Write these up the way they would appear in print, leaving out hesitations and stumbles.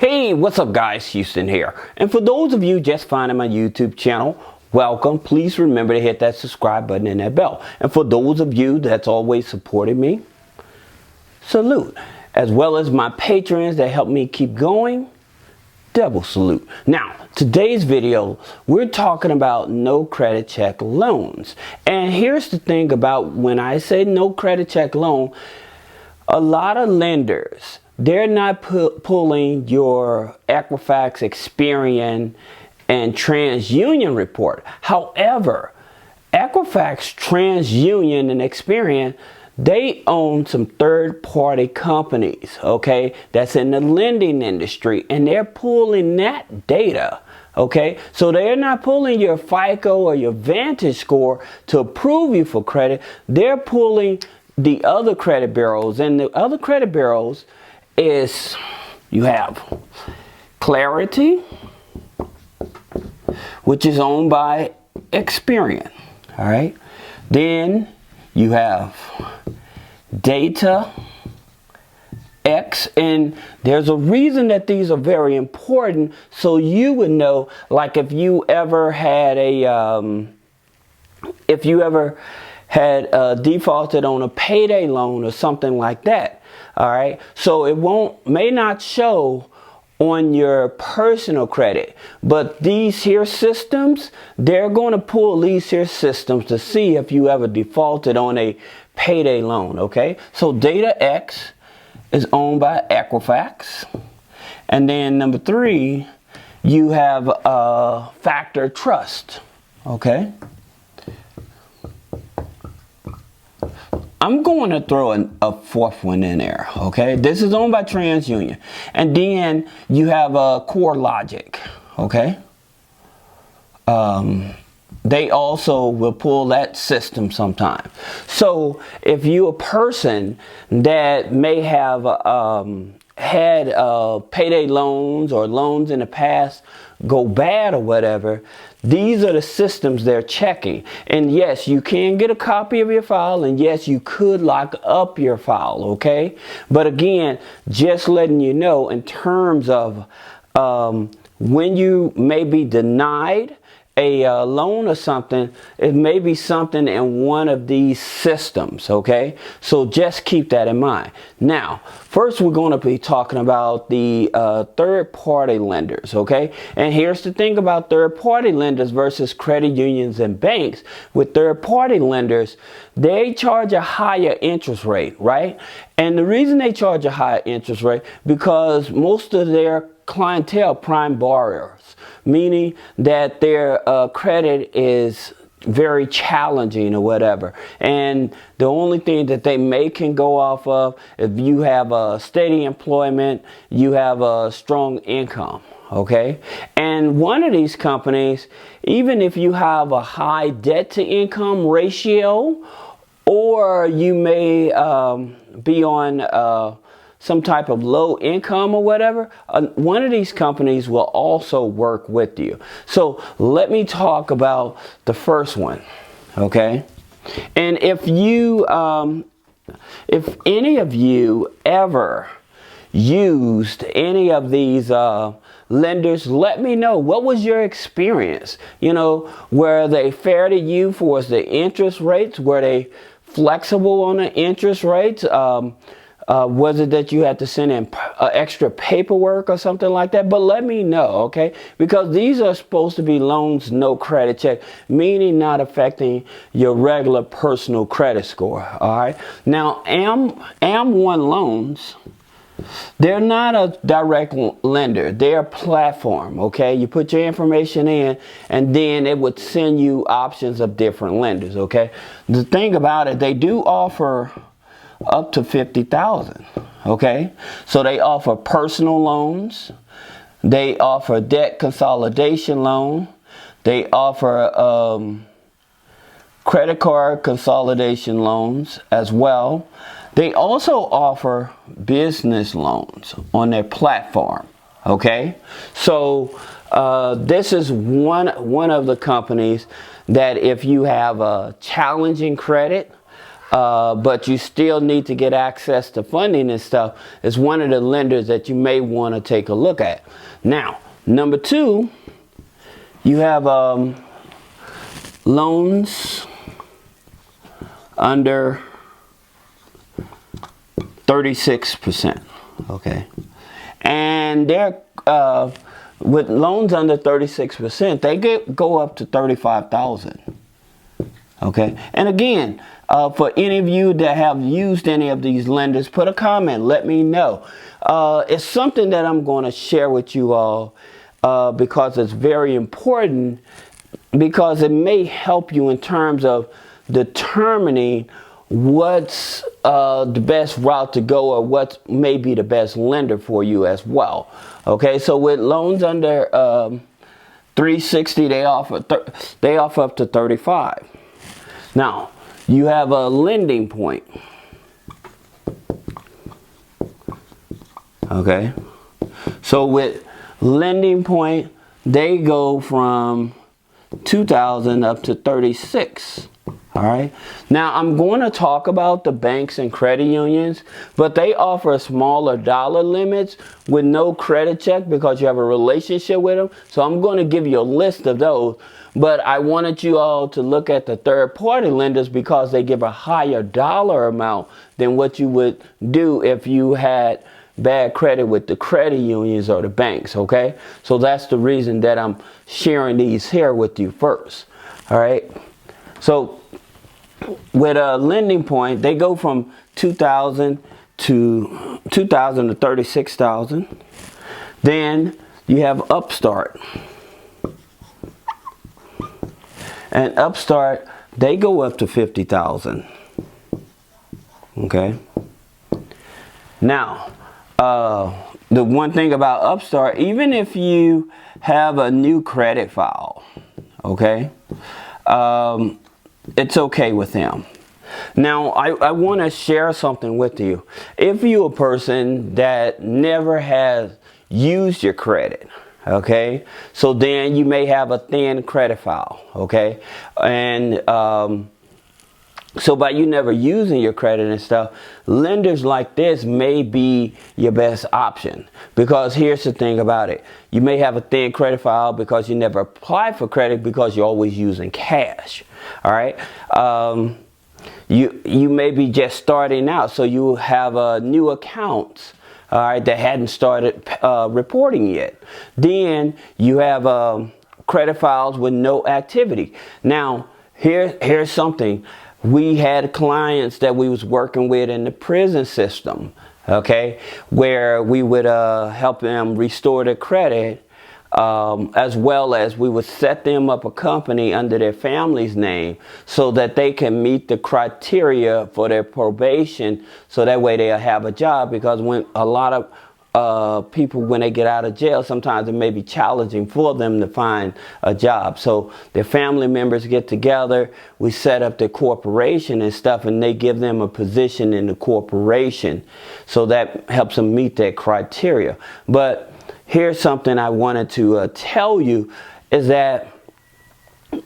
Hey, what's up guys, Houston here. And for those of you just finding my YouTube channel, welcome. Please remember to hit that subscribe button and that bell. And for those of you that's always supported me, salute. As well as my patrons that help me keep going, double salute. Now, today's video, we're talking about no credit check loans. And here's the thing about when I say no credit check loan, a lot of lenders, they're not pulling your Equifax, Experian, and TransUnion report. However, Equifax, TransUnion, and Experian, they own some third-party companies, okay, that's in the lending industry, and they're pulling that data, okay? So they're not pulling your FICO or your Vantage score to approve you for credit. They're pulling the other credit bureaus, and the other credit bureaus is, you have Clarity, which is owned by Experian, all right? Then you have Data X, and there's a reason that these are very important, so you would know, like if you ever had defaulted on a payday loan or something like that, all right? So it may not show on your personal credit, but these here systems, they're going to pull these here systems to see if you ever defaulted on a payday loan, okay? So Data X is owned by Equifax. And then number 3, you have Factor Trust, okay? I'm going to throw a fourth one in there, okay? This is owned by TransUnion. And then you have CoreLogic, okay? They also will pull that system sometime. So if you're a person that may have had payday loans or loans in the past go bad or whatever, these are the systems they're checking. And yes, you can get a copy of your file, and yes, you could lock up your file, okay? But again, just letting you know in terms of when you may be denied a loan or something, it may be something in one of these systems, okay? So just keep that in mind. Now, first we're going to be talking about the third-party lenders, okay? And here's the thing about third-party lenders versus credit unions and banks. With third-party lenders, they charge a higher interest rate, right? And the reason they charge a higher interest rate, because most of their clientele prime borrowers, meaning that their credit is very challenging or whatever, and the only thing that they can go off of, if you have a steady employment, you have a strong income, okay? And one of these companies, even if you have a high debt to income ratio, or you may be on some type of low income or whatever, one of these companies will also work with you. So let me talk about the first one, okay? And if any of you ever used any of these lenders, let me know. What was your experience? You know, were they fair to you for the interest rates? Were they flexible on the interest rates? Was it that you had to send in extra paperwork or something like that? But let me know, okay? Because these are supposed to be loans, no credit check, meaning not affecting your regular personal credit score, all right? Now, AM1 loans, they're not a direct lender. They're a platform, okay? You put your information in, and then it would send you options of different lenders, okay? The thing about it, they do offer up to $50,000, okay? So they offer personal loans, they offer debt consolidation loan, they offer credit card consolidation loans as well. They also offer business loans on their platform, okay? So this is one of the companies that if you have a challenging credit, but you still need to get access to funding and stuff, is one of the lenders that you may want to take a look at. Now, number two, you have loans under 36%, okay? And they're, with loans under 36%, they go up to $35,000, okay? And again, for any of you that have used any of these lenders, put a comment, let me know. It's something that I'm going to share with you all because it's very important, because it may help you in terms of determining what's the best route to go, or what may be the best lender for you as well. Okay, so with loans under 360, they offer up to 35. Now, you have a lending point. Okay, so with lending point, they go from 2,000 up to 36. All right. Now, I'm going to talk about the banks and credit unions, but they offer smaller dollar limits with no credit check because you have a relationship with them. So I'm going to give you a list of those. But I wanted you all to look at the third-party lenders because they give a higher dollar amount than what you would do if you had bad credit with the credit unions or the banks. Okay. So that's the reason that I'm sharing these here with you first. All right. So with a lending point, they go from 2,000 to 36,000. Then you have Upstart. And Upstart, they go up to 50,000. Okay. Now, the one thing about Upstart, even if you have a new credit file, okay, it's okay with them. Now, I want to share something with you. If you're a person that never has used your credit, okay, so then you may have a thin credit file, okay, and so by you never using your credit and stuff, lenders like this may be your best option. Because here's the thing about it. You may have a thin credit file because you never applied for credit because you're always using cash. All right. You may be just starting out, so you have a new accounts, all right, that hadn't started reporting yet. Then you have credit files with no activity. Now, here's something. We had clients that we was working with in the prison system, okay, where we would help them restore their credit, as well as we would set them up a company under their family's name so that they can meet the criteria for their probation, so that way they'll have a job. Because when a lot of people, when they get out of jail, sometimes it may be challenging for them to find a job. So their family members get together, we set up their corporation and stuff, and they give them a position in the corporation. So that helps them meet that criteria. But here's something I wanted to tell you, is that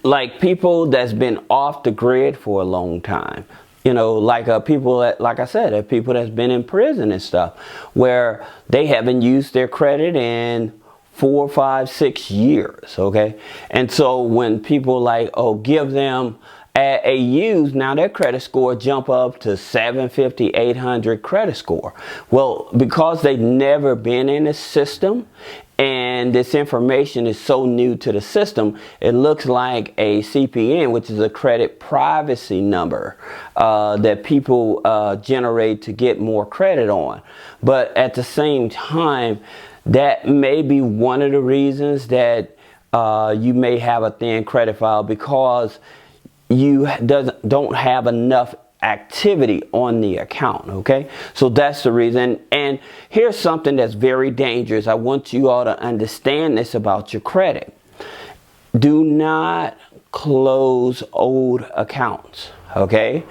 like people that's been off the grid for a long time, you know, like people that, like I said, people that's been in prison and stuff, where they haven't used their credit in 4, 5, 6 years, okay? And so when people like, oh, give them a use, now their credit score jump up to 750, 800 credit score. Well, because they've never been in the system, and this information is so new to the system, it looks like a CPN, which is a credit privacy number that people generate to get more credit on. But at the same time, that may be one of the reasons that you may have a thin credit file, because you don't have enough activity on the account. Okay, so that's the reason. And here's something that's very dangerous. I want you all to understand this about your credit. Do not close old accounts. Okay,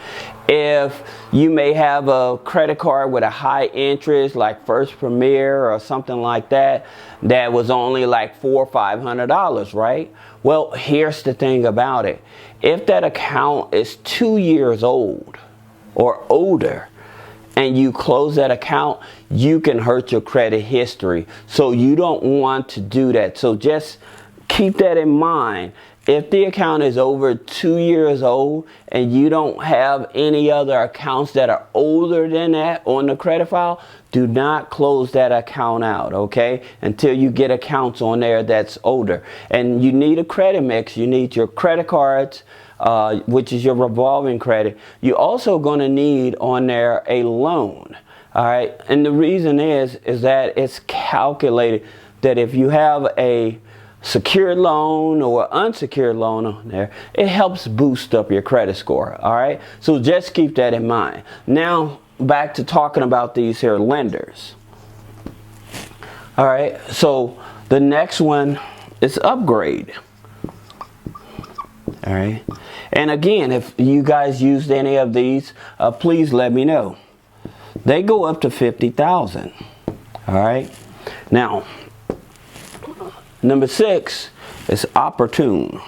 if you may have a credit card with a high interest like First Premier or something like that, that was only like $400 or $500, right? Well, here's the thing about it. If that account is 2 years old, or older, and you close that account, you can hurt your credit history. So you don't want to do that. So just keep that in mind. If the account is over 2 years old and you don't have any other accounts that are older than that on the credit file, do not close that account out, okay? Until you get accounts on there that's older. And you need a credit mix. You need your credit cards, which is your revolving credit. You're also going to need on there a loan, all right? And the reason is that it's calculated that if you have a secured loan or unsecured loan on there, it helps boost up your credit score, all right? So just keep that in mind. Now, back to talking about these here lenders. All right, so the next one is Upgrade. All right, and again, if you guys used any of these, please let me know. They go up to $50,000. All right, now number 6 is Opportune.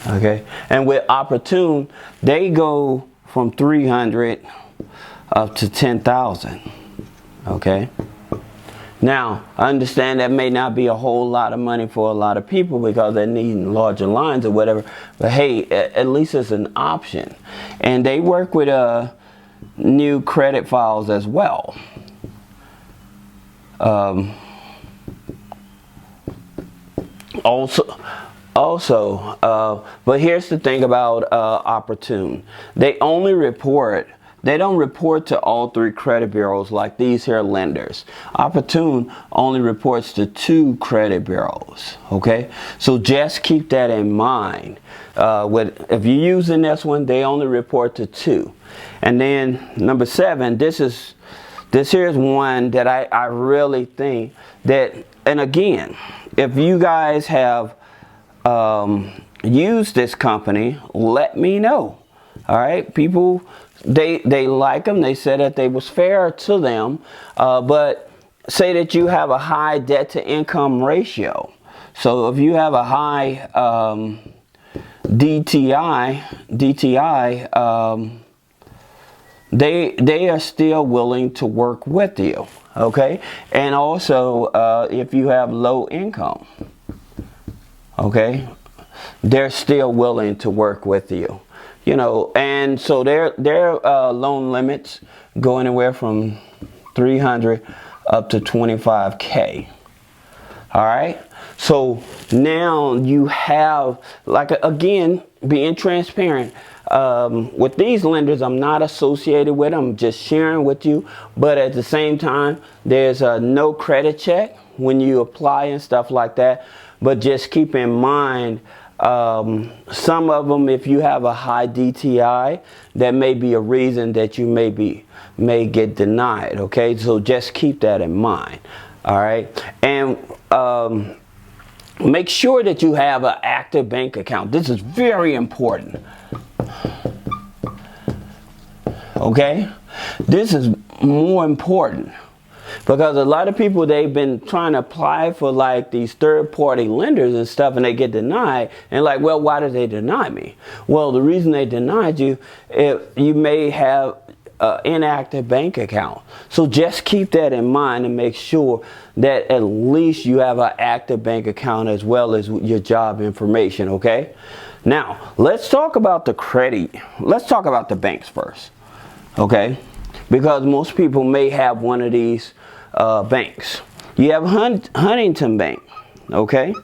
Okay, and with Opportune, they go from 300 up to 10,000. Okay. Now, I understand that may not be a whole lot of money for a lot of people because they're needing larger lines or whatever. But hey, at least it's an option. And they work with new credit files as well. But here's the thing about Opportune. They don't report to all 3 credit bureaus like these here lenders. Opportune only reports to 2 credit bureaus, okay? So just keep that in mind. If you're using this one, they only report to 2. And then number 7, this here is one that I really think that, and again, if you guys have used this company, let me know. All right, people, they like them. They said that they was fair to them, but say that you have a high debt to income ratio. So if you have a high DTI, they are still willing to work with you, okay? And also, if you have low income, okay, they're still willing to work with you, you know. And so their loan limits go anywhere from 300 up to 25K. All right. So now you have, like, again, being transparent. With these lenders, I'm not associated with them. I'm just sharing with you. But at the same time, there's a no credit check when you apply and stuff like that. But just keep in mind, some of them, if you have a high DTI, that may be a reason that you may get denied. Okay, so just keep that in mind. All right, and make sure that you have an active bank account. This is very important. Okay, this is more important because a lot of people, they've been trying to apply for like these third-party lenders and stuff, and they get denied. And like, well, why did they deny me? Well, the reason they denied you, if you may have inactive bank account. So just keep that in mind and make sure that at least you have an active bank account as well as your job information. Okay, now let's talk about the credit. Let's talk about the banks first. Okay, because most people may have one of these banks. You have Huntington Bank. Okay,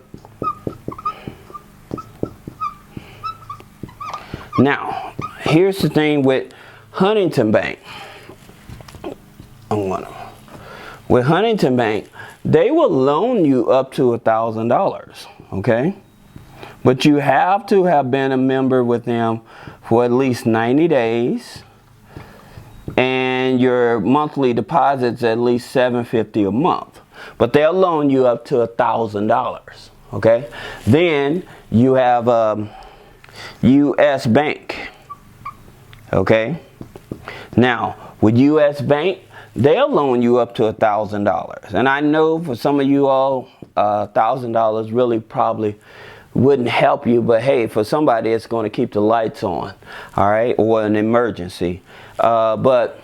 now here's the thing with Huntington Bank. With Huntington Bank, they will loan you up to $1,000, okay? But you have to have been a member with them for at least 90 days, and your monthly deposit's at least $750 a month. But they'll loan you up to $1,000, okay? Then you have U.S. Bank, okay? Now, with U.S. Bank, they'll loan you up to $1,000. And I know for some of you all, $1,000 really probably wouldn't help you, but hey, for somebody it's going to keep the lights on, all right, or an emergency. But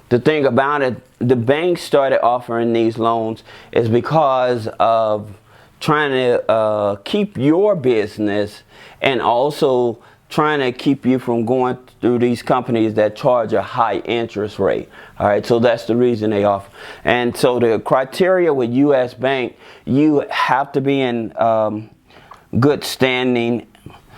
the thing about it, the banks started offering these loans is because of trying to keep your business, and also trying to keep you from going through these companies that charge a high interest rate. All right, so that's the reason they offer. And so the criteria with U.S. Bank, you have to be in good standing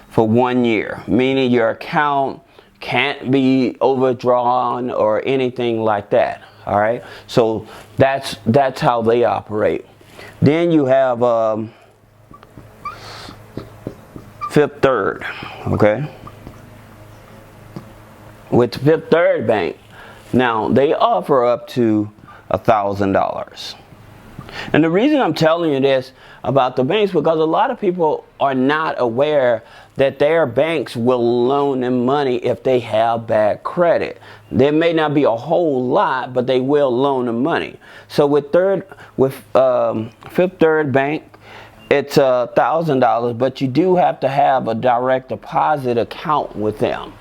for 1 year, meaning your account can't be overdrawn or anything like that. All right, so that's how they operate. Then you have Fifth Third. Okay, with Fifth Third Bank, now they offer up to $1,000. And the reason I'm telling you this about the banks, because a lot of people are not aware that their banks will loan them money if they have bad credit. There may not be a whole lot, but they will loan them money. So with Fifth Third Bank, it's $1,000, but you do have to have a direct deposit account with them.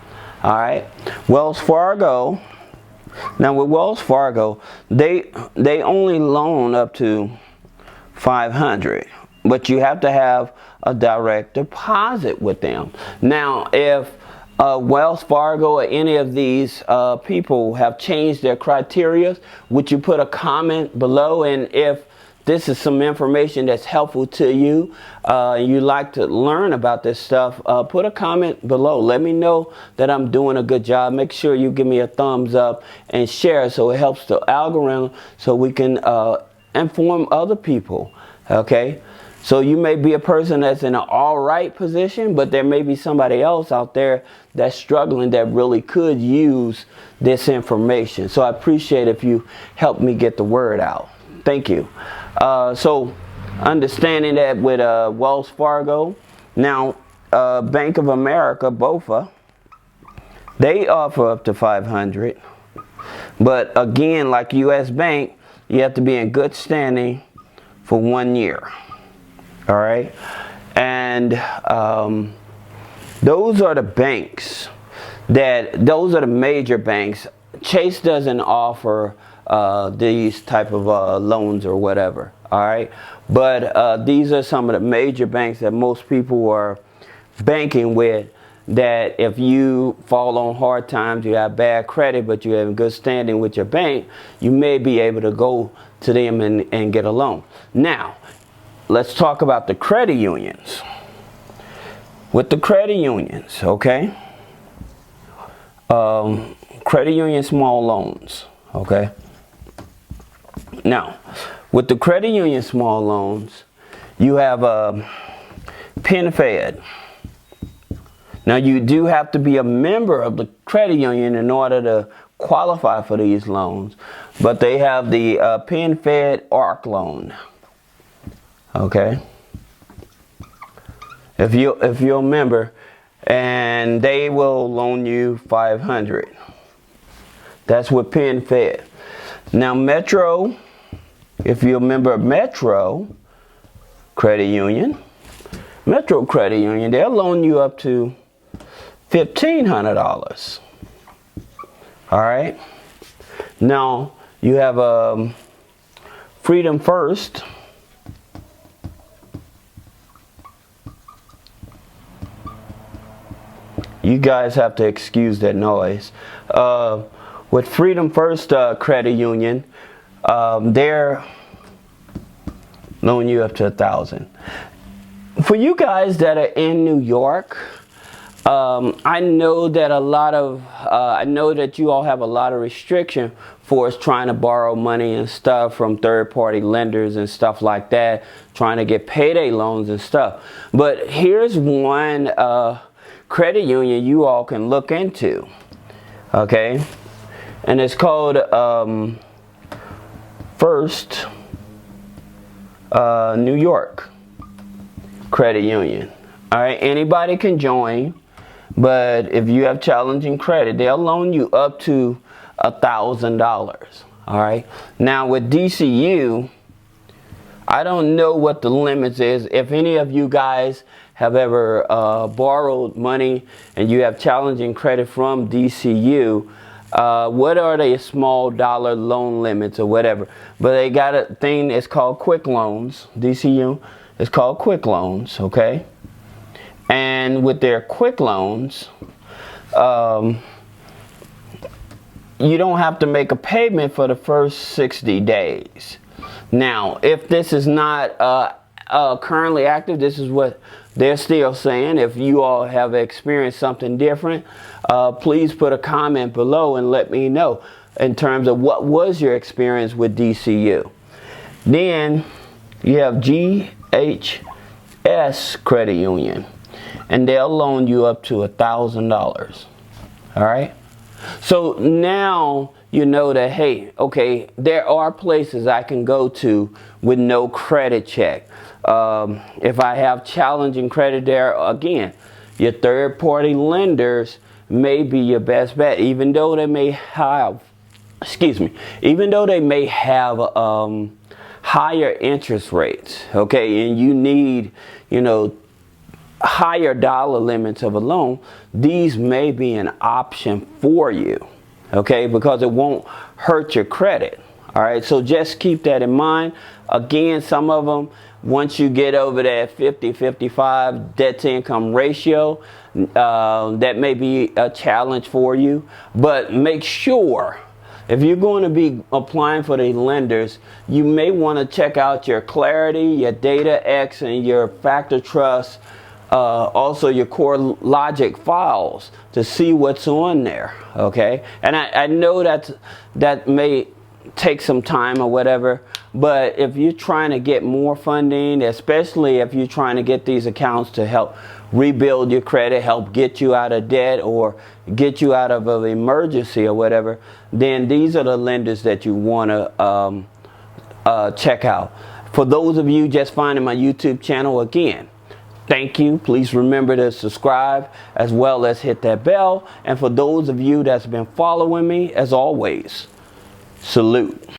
All right, Wells Fargo. Now with Wells Fargo, they only loan up to $500, but you have to have a direct deposit with them. Now, if Wells Fargo or any of these people have changed their criteria, would you put a comment below? And if this is some information that's helpful to you, you like to learn about this stuff, put a comment below. Let me know that I'm doing a good job. Make sure you give me a thumbs up and share, so it helps the algorithm, so we can inform other people. Okay, so you may be a person that's in an all right position, but there may be somebody else out there that's struggling that really could use this information. So I appreciate if you help me get the word out. Thank you. So understanding that with Wells Fargo, now Bank of America, BOFA, they offer up to $500. But again, like U.S. Bank, you have to be in good standing for 1 year. All right, and those are the banks those are the major banks. Chase doesn't offer these type of loans or whatever. All right, but these are some of the major banks that most people are banking with, that if you fall on hard times, you have bad credit, but you have in good standing with your bank, you may be able to go to them and get a loan. Now, let's talk about the credit unions. With the credit unions, okay, credit union small loans, okay. Now, with the credit union small loans, you have PenFed. Now, you do have to be a member of the credit union in order to qualify for these loans, but they have the PenFed ARC loan. Okay, if you're a member, and they will loan you $500. That's with PenFed. Now Metro, if you're a member of Metro Credit Union, Metro Credit Union, they'll loan you up to $1,500. All right. Now you have Freedom First. You guys have to excuse that noise. With Freedom First Credit Union, they're loan you up to $1,000. For you guys that are in New York, I know that I know that you all have a lot of restriction for us trying to borrow money and stuff from third-party lenders and stuff like that, trying to get payday loans and stuff. But here's one credit union you all can look into, okay, and it's called First New York Credit Union. All right, anybody can join, but if you have challenging credit, they'll loan you up to $1,000. All right, now with DCU, I don't know what the limits is. If any of you guys have ever borrowed money and you have challenging credit from DCU, what are they small dollar loan limits or whatever? But they got a thing that's called quick loans. DCU is called quick loans, okay? And with their quick loans, you don't have to make a payment for the first 60 days. Now, if this is not currently active, this is what they're still saying. If you all have experienced something different, please put a comment below and let me know in terms of what was your experience with DCU. Then you have GHS Credit Union, and they'll loan you up to $1,000. All right. So now you know that, hey, okay, there are places I can go to with no credit check. If I have challenging credit there, again, your third-party lenders may be your best bet, even though they may have, even though they may have higher interest rates, okay, and you need, you know, higher dollar limits of a loan. These may be an option for you, okay, because it won't hurt your credit. All right, so just keep that in mind. Again, some of them, once you get over that 50-55 debt to income ratio, that may be a challenge for you. But make sure, if you're going to be applying for the lenders, you may want to check out your Clarity, your DataX, and your FactorTrust, also your CoreLogic files to see what's on there, okay? And I know that may take some time or whatever, but if you're trying to get more funding, especially if you're trying to get these accounts to help rebuild your credit, help get you out of debt or get you out of an emergency or whatever, then these are the lenders that you want to check out. For those of you just finding my YouTube channel, again, thank you. Please remember to subscribe as well as hit that bell. And for those of you that's been following me, as always, salute.